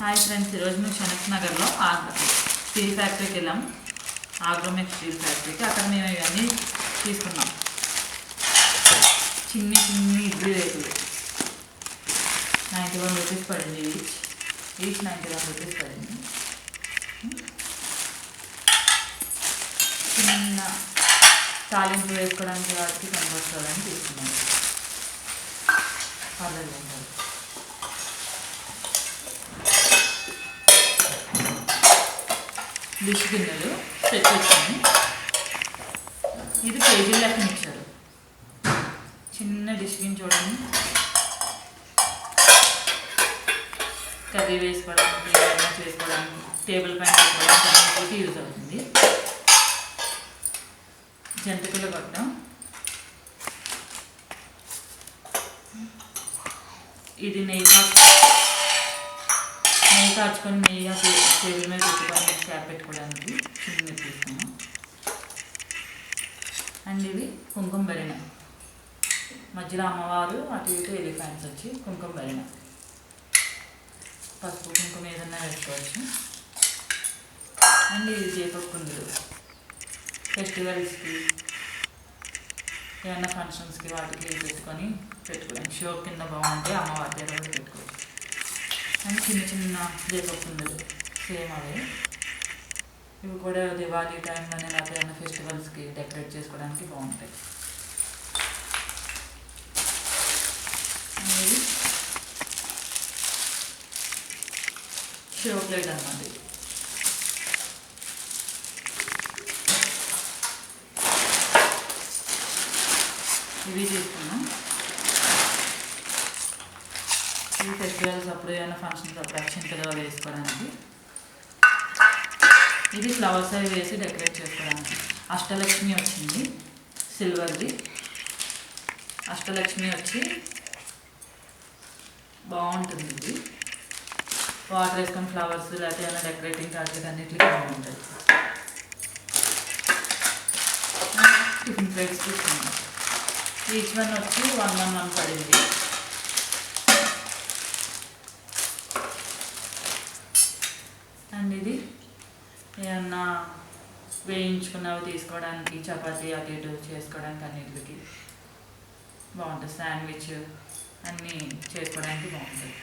Hi friends, ఈరోజు మేము శనక్ నగర్లో స్టీల్ ఫ్యాక్టరీకి వెళ్ళాం. ఆగ్రోమెక్ స్టీల్ ఫ్యాక్టరీకి. అక్కడ మేము ఇవన్నీ తీసుకున్నాం. చిన్ని ఇడ్లీ రేకులు 91 రూపీస్ పడింది. ఈచ్ 91 రూపీస్ పడింది. చిన్న తాలింపు వేసుకోవడానికి వాటికి కనబడుకోవడానికి తీసుకున్నాం. పర్లేదు. డిష్ గిన్నెలు సెట్ వచ్చాయి. ఇది కేజీ లెక్కన ఇచ్చారు. చిన్న డిష్ గిన్నె చూడండి, కర్రీ వేసుకోవడానికి, లంచ్ వేసుకోవడానికి, టేబుల్ పైన వేసుకోవడానికి యూజ్ అవుతుంది. జంతికల గొట్టం, ఇది నెయ్యి కాచుకొని నెయ్యి టేబుల్ మీద పెట్టుకొని క్యాప్ పెట్టుకోవడానికి చిన్న తీసుకున్నాం. అండ్ ఇవి కుంకుమ భరిణ, మధ్యలో అమ్మవారు అటు ఇటు ఎలిఫెంట్స్ వచ్చి కుంకుమ భరిణ. పసుపు కుంకుమ ఏదన్నా వేసుకోవచ్చు. అండ్ ఇది దీపపు కుందులు, ఫెస్టివల్స్కి ఏమన్నా ఫంక్షన్స్కి వాటికి పెట్టుకోవడానికి షో కింద బాగుంటే అమ్మవారి దగ్గర పెట్టుకోవచ్చు. అండ్ చిన్న దీపపు కుందులు సేమ్ అవే. ఇవి కూడా దివాళీ టైంలోనే లేకపోతే ఏమైనా ఫెస్టివల్స్కి డెకరేట్ చేసుకోవడానికి బాగుంటాయి. ఇది షో ప్లేట్ అన్నమాట. ఇవి తీసుకున్నాం. ఇవి ఫెస్టివల్స్ అప్పుడు ఏమైనా ఫంక్షన్స్ అప్పుడు అక్షింతలు వేసుకోవడానికి. ఇది ఫ్లవర్స్ అవి వేసి డెకరేట్ చేసుకోవడానికి. అష్టలక్ష్మి వచ్చింది, సిల్వర్ది అష్టలక్ష్మి వచ్చి బాగుంటుంది. ఇది వాటర్ వేసుకొని ఫ్లవర్స్ లేకపోతే ఏమైనా డెకరేటింగ్ వాటికి అన్నిటికీ బాగుంటుంది. టిఫిన్ ప్లేట్స్ తీసుకున్నాం. ఈచ్ వన్ వచ్చి 111 పడింది. అండ్ ఇది ఏమన్నా వేయించుకున్నవి తీసుకోవడానికి, చపాతీ అటు ఇటు చేసుకోవడానికి అన్నిటికి బాగుంటుంది. శాండ్విచ్ అన్నీ చేసుకోవడానికి బాగుంటుంది.